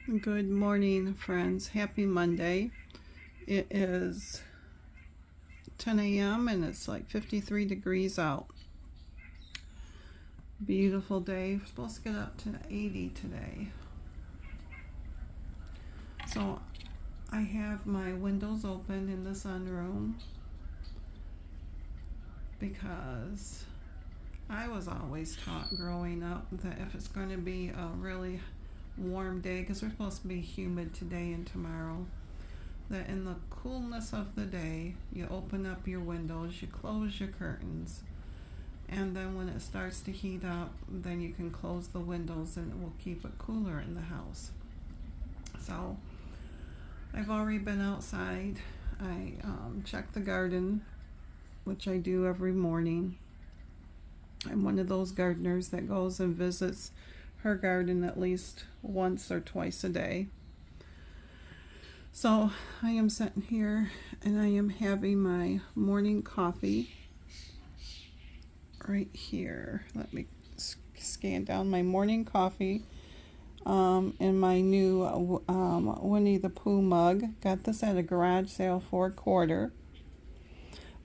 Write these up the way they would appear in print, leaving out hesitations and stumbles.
Good morning, friends. Happy Monday. It is 10 a.m. and it's like 53 degrees out. Beautiful day. We're supposed to get up to 80 today. So I have my windows open in the sunroom because I was always taught growing up that if it's going to be a really warm day, because we're supposed to be humid today and tomorrow, that in the coolness of the day you open up your windows, you close your curtains, and then when it starts to heat up, then you can close the windows and it will keep it cooler in the house. So I've already been outside. I checked the garden, which I do every morning. I'm one of those gardeners that goes and visits her garden at least once or twice a day. So I am sitting here and I am having my morning coffee right here. Let me scan down my morning coffee in my new Winnie the Pooh mug. Got this at a garage sale for $1.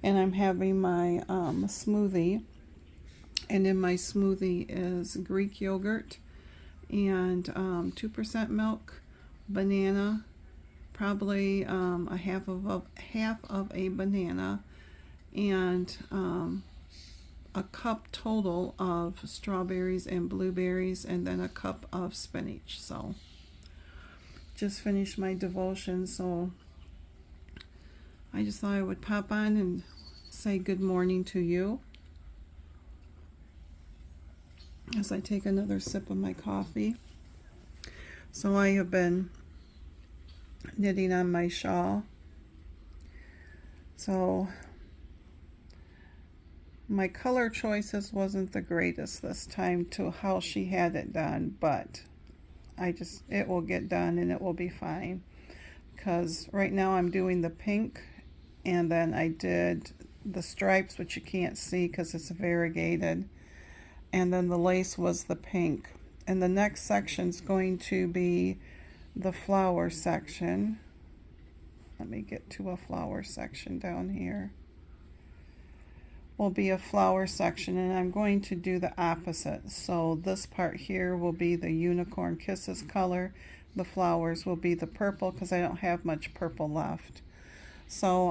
And I'm having my smoothie. And in my smoothie is Greek yogurt and 2% milk, banana, probably a half of a banana, and a cup total of strawberries and blueberries, and then a cup of spinach. So just finished my devotion, so I just thought I would pop on and say good morning to you as I take another sip of my coffee. So I have been knitting on my shawl. So my color choices wasn't the greatest this time to how she had it done, but it will get done and it will be fine, because right now I'm doing the pink, and then I did the stripes, which you can't see because it's variegated, and then the lace was the pink. And the next section is going to be the flower section. Let me get to a flower section down here. Will be a flower section, and I'm going to do the opposite. So this part here will be the Unicorn Kisses color. The flowers will be the purple, because I don't have much purple left. So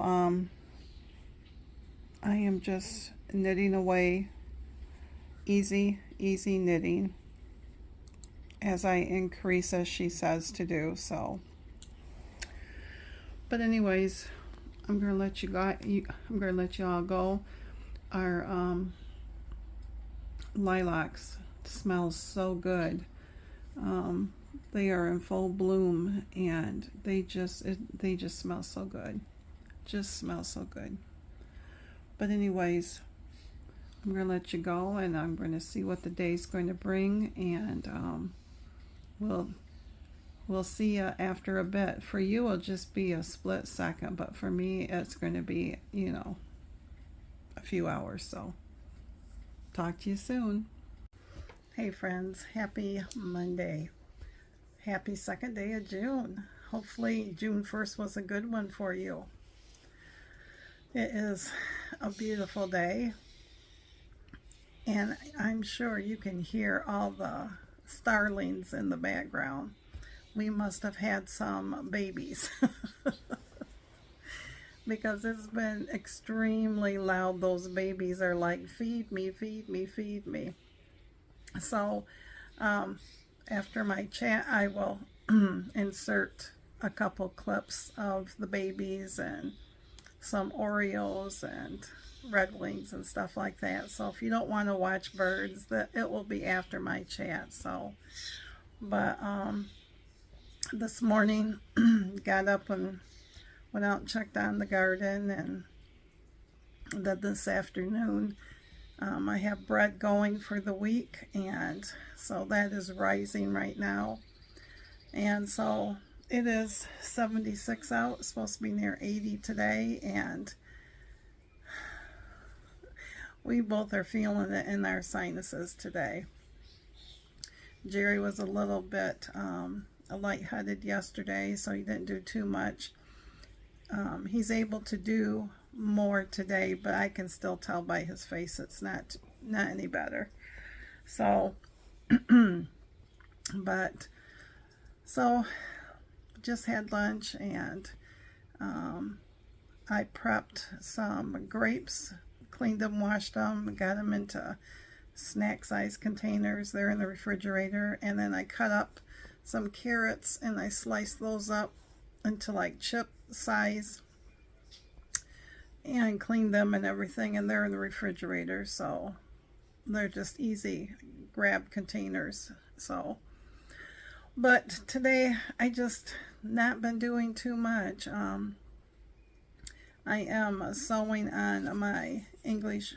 I am just knitting away, easy knitting as I increase, as she says to do. So, but anyways, I'm gonna let I'm gonna let you all go. Our lilacs smells so good. They are in full bloom, and they just smell so good. Just smell so good. But anyways, I'm going to let you go, and I'm going to see what the day's going to bring, and we'll see you after a bit. For you, it'll just be a split second, but for me, it's going to be, a few hours. So talk to you soon. Hey friends, happy Monday. Happy second day of June. Hopefully June 1st was a good one for you. It is a beautiful day, and I'm sure you can hear all the starlings in the background. We must have had some babies because it's been extremely loud. Those babies are like, feed me, feed me, feed me. So after my chat, I will insert a couple clips of the babies and some Oreos and Red Wings and stuff like that. So if you don't want to watch birds, it will be after my chat. So, but this morning got up and went out and checked on the garden, and then this afternoon I have bread going for the week, and so that is rising right now. And so it is 76 out. It's supposed to be near 80 today, and we both are feeling it in our sinuses today. Jerry was a little bit lightheaded yesterday, so he didn't do too much. He's able to do more today, but I can still tell by his face it's not any better. So, but, so, just had lunch, and I prepped some grapes, cleaned them, washed them, got them into snack size containers. They're in the refrigerator. And then I cut up some carrots and I sliced those up into like chip size and cleaned them and everything, and they're in the refrigerator, so they're just easy grab containers. So, but today I just not been doing too much. I am sewing on my English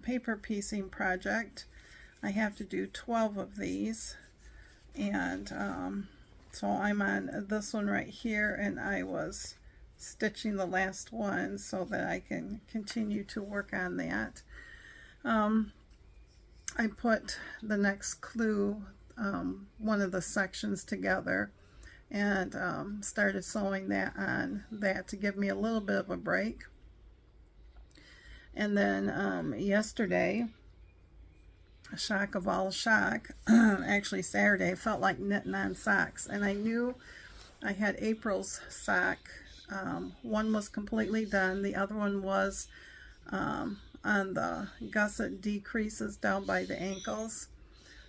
paper piecing project. I have to do 12 of these, and so I'm on this one right here, and I was stitching the last one so that I can continue to work on that. I put the next clue, one of the sections together, and started sewing that on that to give me a little bit of a break. And then yesterday, shock of all shock, actually Saturday, I felt like knitting on socks, and I knew I had April's sock. One was completely done, the other one was on the gusset decreases down by the ankles.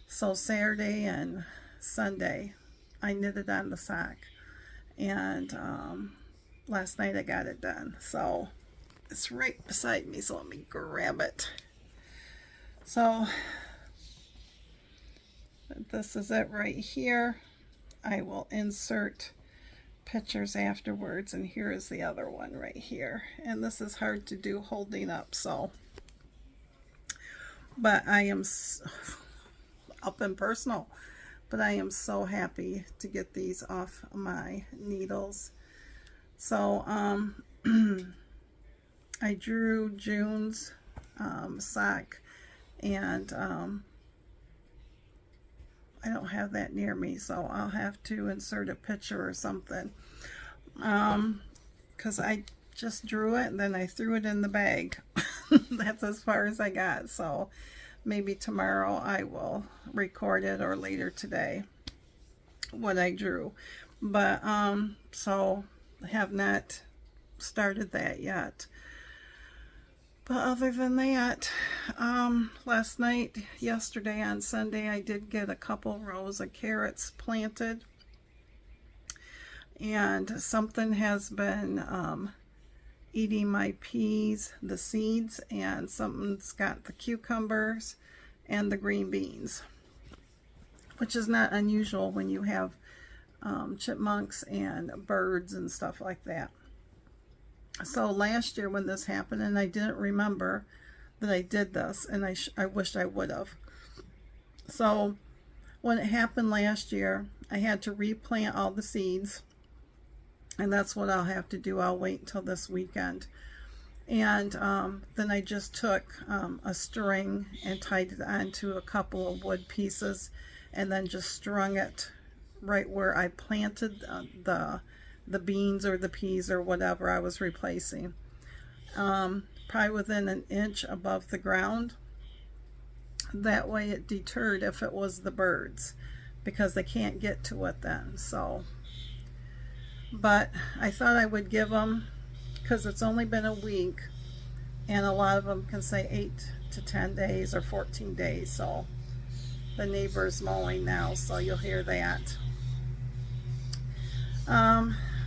So Saturday and Sunday I knitted on the sock, and last night I got it done. So it's right beside me, so let me grab it. So this is it right here. I will insert pictures afterwards, and here is the other one right here, and this is hard to do holding up, so, but I am up and personal, but I am so happy to get these off my needles. So I drew June's sock, and I don't have that near me, so I'll have to insert a picture or something, because I just drew it and then I threw it in the bag. That's as far as I got, so maybe tomorrow I will record it, or later today, what I drew. But so I have not started that yet. But other than that, last night, yesterday on Sunday, I did get a couple rows of carrots planted, and something has been eating my peas, the seeds, and something's got the cucumbers and the green beans, which is not unusual when you have chipmunks and birds and stuff like that. So last year when this happened, and I didn't remember that I did this, and I wish I would have. So when it happened last year, I had to replant all the seeds, and that's what I'll have to do. I'll wait until this weekend. And then I just took a string and tied it onto a couple of wood pieces, and then just strung it right where I planted the beans or the peas or whatever I was replacing, probably within an inch above the ground. That way it deterred if it was the birds, because they can't get to it then. So, but I thought I would give them, because it's only been a week, and a lot of them can say 8 to 10 days or 14 days. So the neighbor's mowing now, so you'll hear that.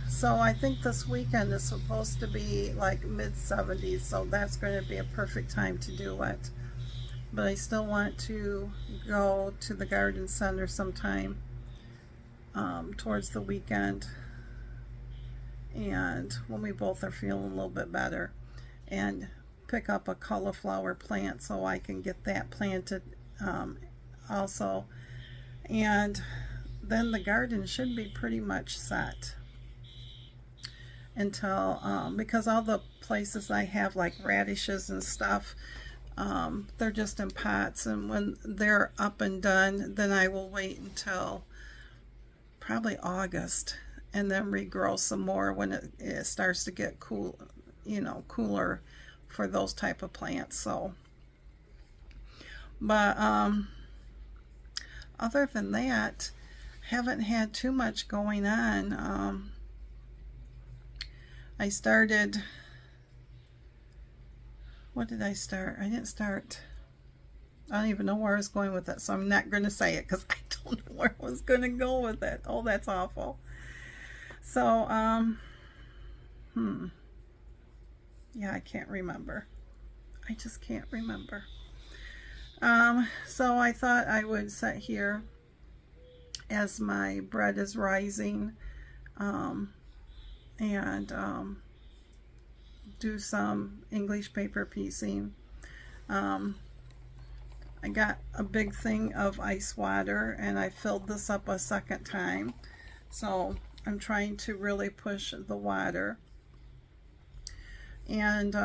So I think this weekend is supposed to be like mid-70s, so that's going to be a perfect time to do it. But I still want to go to the garden center sometime towards the weekend, and when we both are feeling a little bit better, and pick up a cauliflower plant so I can get that planted also. And then the garden should be pretty much set until because all the places I have, like radishes and stuff, they're just in pots, and when they're up and done, then I will wait until probably August, and then regrow some more when it starts to get cool, cooler for those type of plants. So, but other than that, haven't had too much going on. I started, what did I start? I didn't start, I don't even know where I was going with it, so I'm not going to say it because I don't know where I was going to go with it. Oh, that's awful. So, yeah, I can't remember. I just can't remember. So I thought I would sit here as my bread is rising, and do some English paper piecing. I got a big thing of ice water, and I filled this up a second time, so I'm trying to really push the water. And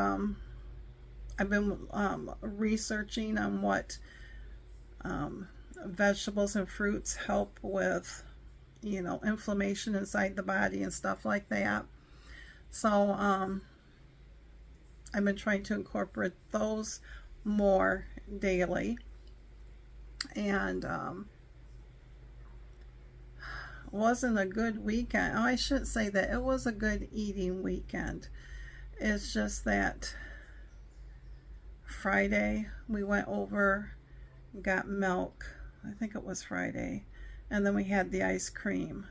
I've been researching on what vegetables and fruits help with, inflammation inside the body and stuff like that. So I've been trying to incorporate those more daily. And wasn't a good weekend. Oh, I shouldn't say that. It was a good eating weekend. It's just that Friday we went over, got milk. I think it was Friday. And then we had the ice cream,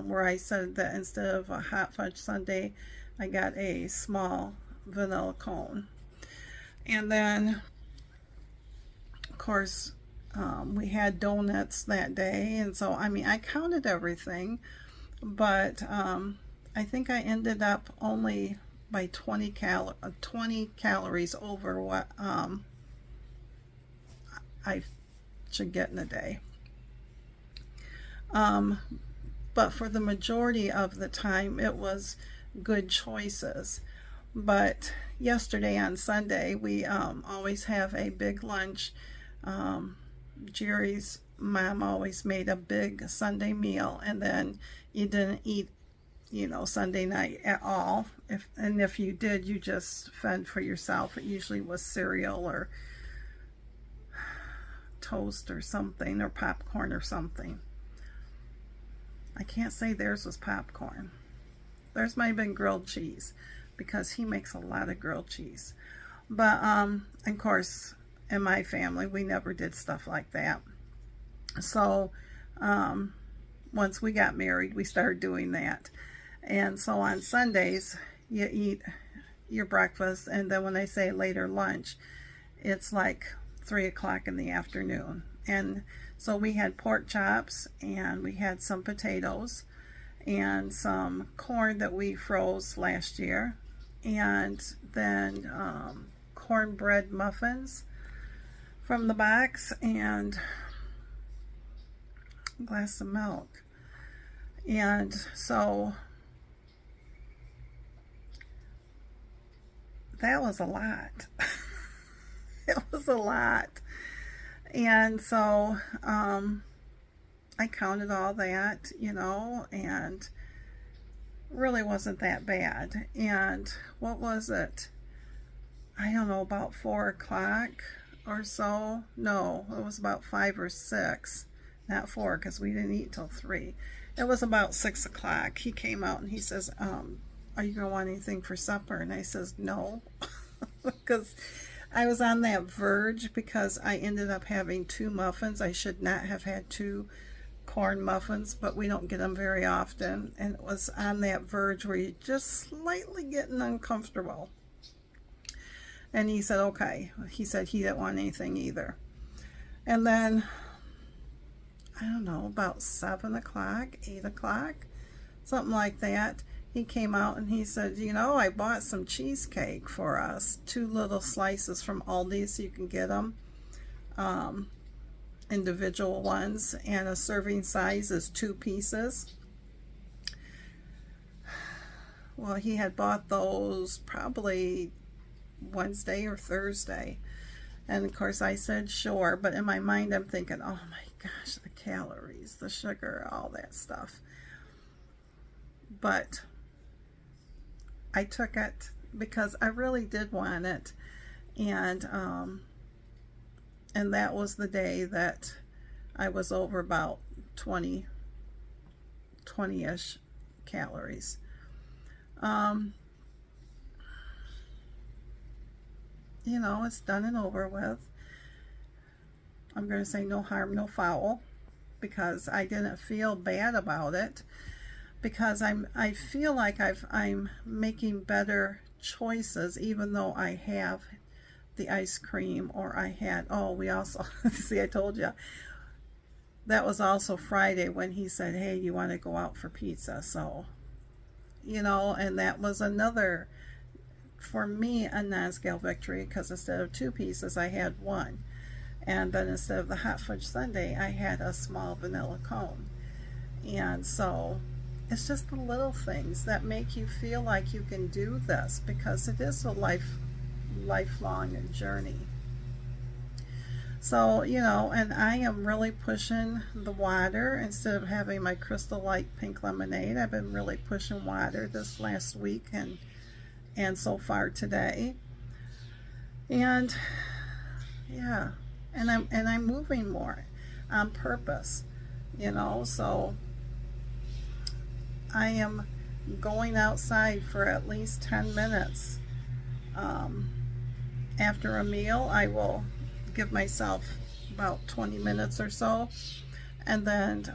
where I said that instead of a hot fudge sundae, I got a small vanilla cone. And then, of course, we had donuts that day. And so, I mean, I counted everything, but I think I ended up only by 20 calories over what I should get in a day. But for the majority of the time, it was good choices. But yesterday on Sunday, we always have a big lunch. Jerry's mom always made a big Sunday meal, and then you didn't eat, Sunday night at all. If you did, you just fend for yourself. It usually was cereal or toast or something, or popcorn or something. I can't say theirs was popcorn. Theirs might have been grilled cheese, because he makes a lot of grilled cheese. But of course, in my family, we never did stuff like that. So once we got married, we started doing that. And so on Sundays, you eat your breakfast, and then when they say later lunch, it's like 3 o'clock in the afternoon. And so we had pork chops, and we had some potatoes and some corn that we froze last year, and then cornbread muffins from the box, and a glass of milk. And so that was a lot. It was a lot. And so I counted all that, and really wasn't that bad. And what was it? I don't know, about 4 o'clock or so. No, it was about 5 or 6. Not 4, because we didn't eat till 3. It was about 6 o'clock. He came out and he says, are you going to want anything for supper? And I says, no. Because I was on that verge, because I ended up having 2 muffins. I should not have had 2 corn muffins, but we don't get them very often. And it was on that verge where you're just slightly getting uncomfortable. And he said, okay. He said he didn't want anything either. And then, I don't know, about 7 o'clock, 8 o'clock, something like that, he came out and he said, I bought some cheesecake for us, 2 little slices from Aldi, so you can get them, individual ones, and a serving size is 2 pieces. Well, he had bought those probably Wednesday or Thursday. And of course I said sure, but in my mind I'm thinking, oh my gosh, the calories, the sugar, all that stuff. But I took it because I really did want it. And that was the day that I was over about 20-ish calories. You know, it's done and over with. I'm going to say no harm, no foul, because I didn't feel bad about it, because I feel like I'm making better choices, even though I have the ice cream, or I had, oh, we also, see, I told you, that was also Friday when he said, hey, you want to go out for pizza? So, you know, and that was another, for me, a non-scale victory, because instead of 2 pieces, I had 1. And then instead of the hot fudge sundae, I had a small vanilla cone. And so it's just the little things that make you feel like you can do this, because it is a lifelong journey. So, you know, and I am really pushing the water. Instead of having my Crystal Light pink lemonade, I've been really pushing water this last week and so far today. And yeah, and I'm moving more on purpose, you know. So I am going outside for at least 10 minutes. After a meal, I will give myself about 20 minutes or so, and then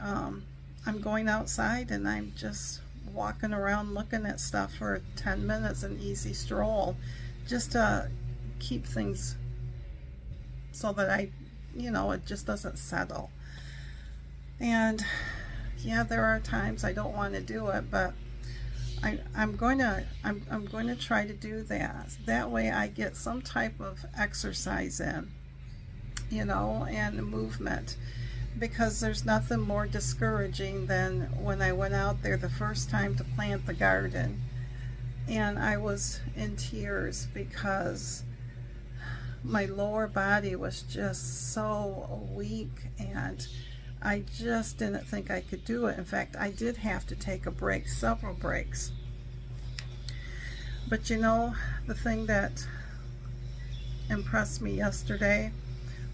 I'm going outside and I'm just walking around looking at stuff for 10 minutes, an easy stroll, just to keep things so that you know, it just doesn't settle. And yeah, there are times I don't want to do it, but I'm going to try to do that. That way I get some type of exercise in, you know, and movement, because there's nothing more discouraging than when I went out there the first time to plant the garden, and I was in tears because my lower body was just so weak, and I just didn't think I could do it. In fact, I did have to take a break, several breaks. But you know, the thing that impressed me yesterday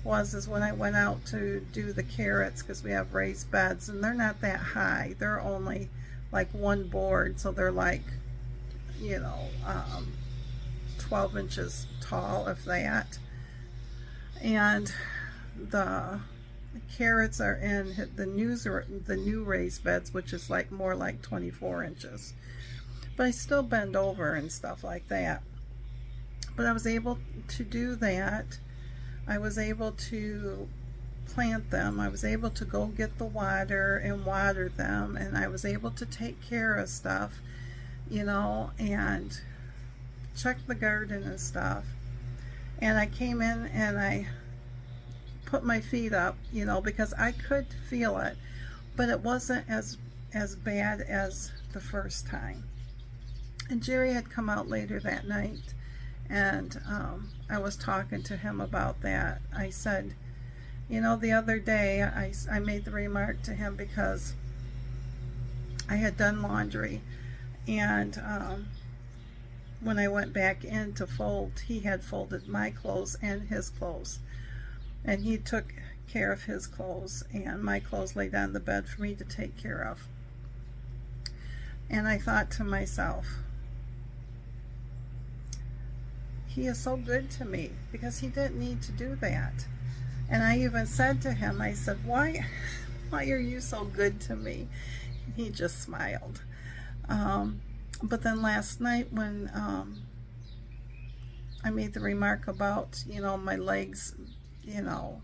is when I went out to do the carrots, because we have raised beds and they're not that high. They're only like 1 board, so they're like, you know, 12 inches tall, if that. And the carrots are in the new raised beds, which is like more like 24 inches. But I still bend over and stuff like that. But I was able to do that. I was able to plant them. I was able to go get the water and water them, and I was able to take care of stuff, you know, and check the garden and stuff. And I came in and I put my feet up, you know, because I could feel it, but it wasn't as bad as the first time. And Jerry had come out later that night, and I was talking to him about that. I said, you know, the other day I made the remark to him because I had done laundry, and when I went back in to fold, he had folded my clothes and his clothes, and he took care of his clothes, and my clothes laid on the bed for me to take care of. And I thought to myself, he is so good to me, because he didn't need to do that. And I even said to him, I said, why are you so good to me? He just smiled. But then last night when I made the remark about, you know, my legs, you know,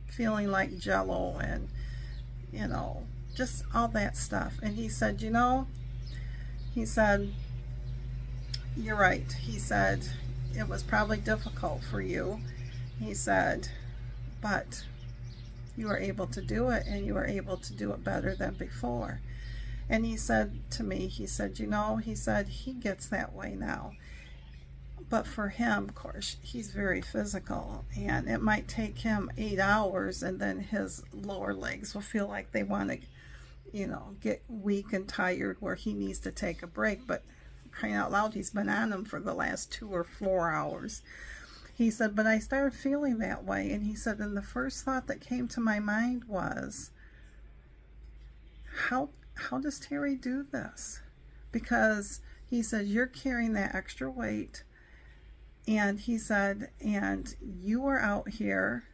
feeling like jello, and, you know, just all that stuff. And he said, you know, he said, you're right. He said, it was probably difficult for you. He said, but you were able to do it, and you were able to do it better than before. And he said to me, he said, you know, he said, he gets that way now. But for him, of course, he's very physical, and it might take him 8 hours, and then his lower legs will feel like they want to, you know, get weak and tired where he needs to take a break. But crying out loud, he's been on them for the last 2 or 4 hours. He said, but I started feeling that way. And he said, and the first thought that came to my mind was, how does Teri do this? Because he said, you're carrying that extra weight. And he said, and you are out here,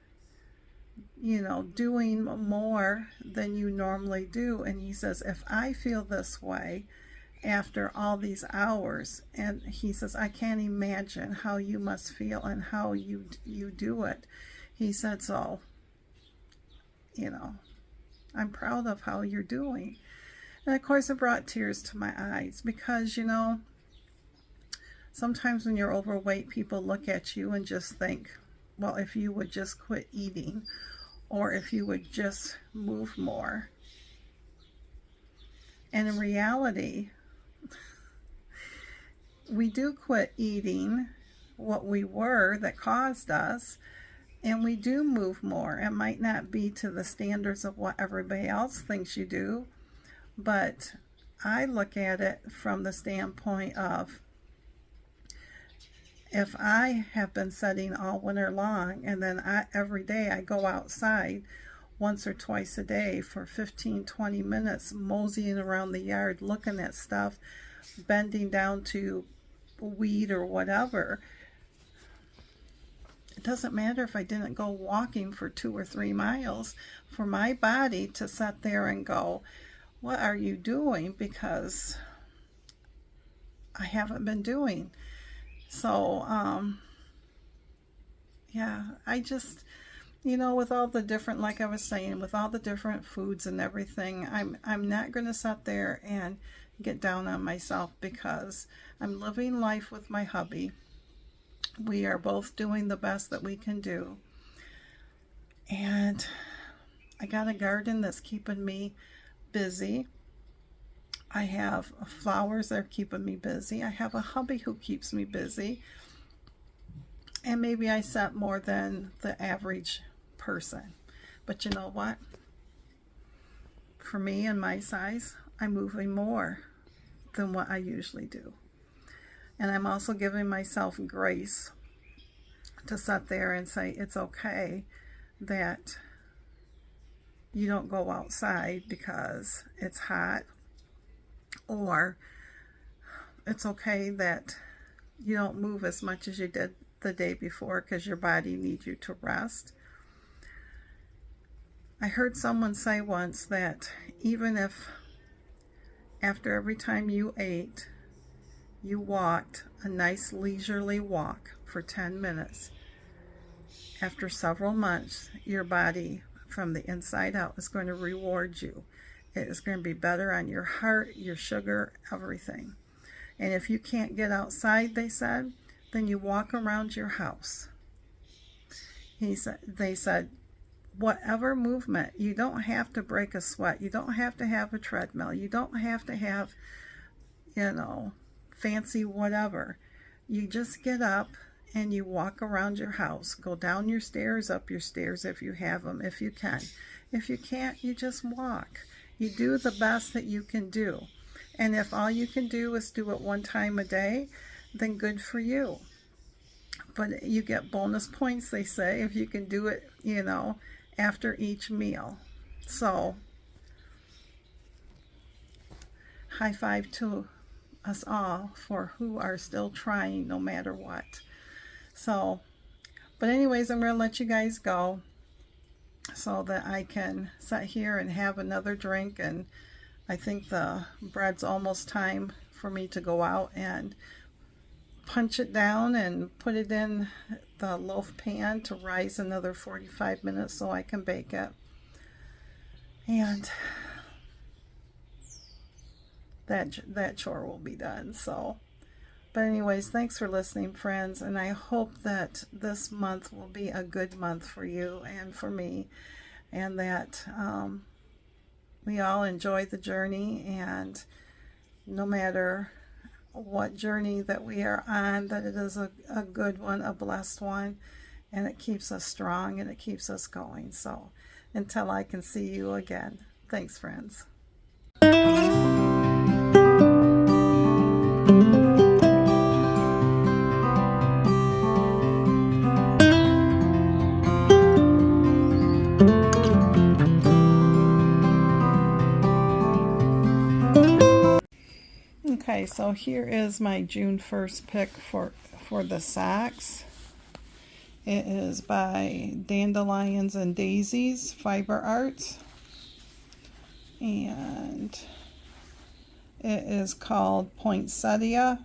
you know, doing more than you normally do. And he says, if I feel this way after all these hours, and he says, I can't imagine how you must feel and how you do it. He said, so, you know, I'm proud of how you're doing. And of course it brought tears to my eyes, because, you know, sometimes when you're overweight, people look at you and just think, well, if you would just quit eating, or if you would just move more. And in reality, we do quit eating what we were that caused us, and we do move more. It might not be to the standards of what everybody else thinks you do, but I look at it from the standpoint of, if I have been setting all winter long, and then every day I go outside once or twice a day for 15-20 minutes, moseying around the yard, looking at stuff, bending down to weed or whatever. It doesn't matter if I didn't go walking for 2 or 3 miles, for my body to sit there and go, what are you doing? Because I haven't been doing. So, yeah, I just, you know, with all the different, like I was saying, with all the different foods and everything, I'm not going to sit there and get down on myself, because I'm living life with my hubby. We are both doing the best that we can do. And I got a garden that's keeping me busy. I have flowers that are keeping me busy. I have a hubby who keeps me busy. And maybe I set more than the average person. But you know what? For me and my size, I'm moving more than what I usually do. And I'm also giving myself grace to sit there and say, it's okay that you don't go outside because it's hot, or it's okay that you don't move as much as you did the day before because your body needs you to rest. I heard someone say once that even if after every time you ate, you walked a nice leisurely walk for 10 minutes, after several months, your body from the inside out is going to reward you. It is going to be better on your heart, your sugar, everything. And if you can't get outside, they said, then you walk around your house. They said, whatever movement, you don't have to break a sweat. You don't have to have a treadmill. You don't have to have, you know, fancy whatever. You just get up and you walk around your house. Go down your stairs, up your stairs if you have them, if you can. If you can't, you just walk. You do the best that you can do. And if all you can do is do it one time a day, then good for you. But you get bonus points, they say, if you can do it, you know, after each meal. So, high five to us all for who are still trying no matter what. So, but anyways, I'm going to let you guys go so that I can sit here and have another drink. And I think the bread's almost time for me to go out and punch it down and put it in the loaf pan to rise another 45 minutes so I can bake it. And that chore will be done. So, but anyways, thanks for listening, friends, and I hope that this month will be a good month for you and for me, and that we all enjoy the journey, and no matter what journey that we are on, that it is a good one, a blessed one, and it keeps us strong and it keeps us going. So until I can see you again, thanks, friends. Okay, so here is my June 1st pick for the socks. It is by Dandelions and Daisies Fiber Arts, and it is called Poinsettia,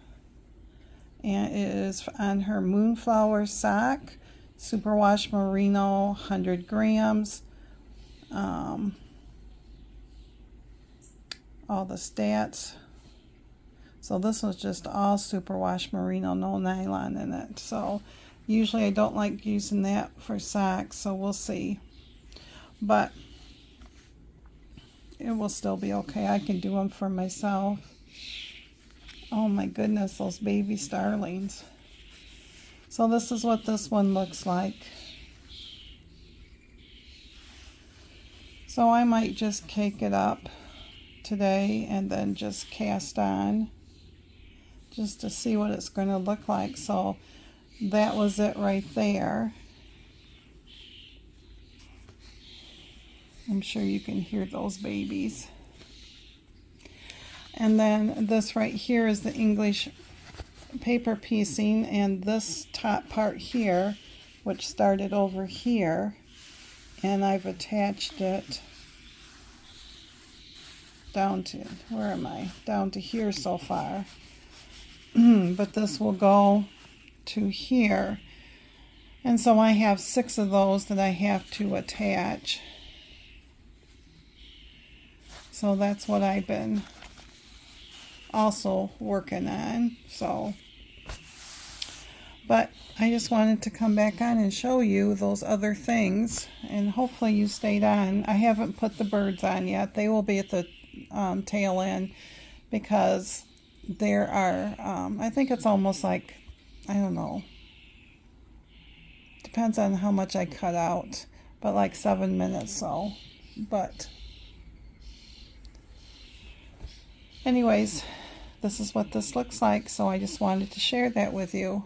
and it is on her Moonflower sock, superwash merino, 100 grams. All the stats. So this was just all superwash merino, no nylon in it. So usually I don't like using that for socks, so we'll see. But it will still be okay. I can do them for myself. Oh my goodness, those baby starlings. So this is what this one looks like. So I might just cake it up today and then just cast on, just to see what it's going to look like. So that was it right there. I'm sure you can hear those babies. And then this right here is the English paper piecing, and this top part here, which started over here, and I've attached it down to, where am I? Down to here so far. But this will go to here, and so I have 6 of those that I have to attach. So that's what I've been also working on. So, but I just wanted to come back on and show you those other things, and hopefully you stayed on. I haven't put the birds on yet. They will be at the tail end, because there are, I think it's almost like, I don't know, depends on how much I cut out, but like 7 minutes. So, but anyways, this is what this looks like, so I just wanted to share that with you.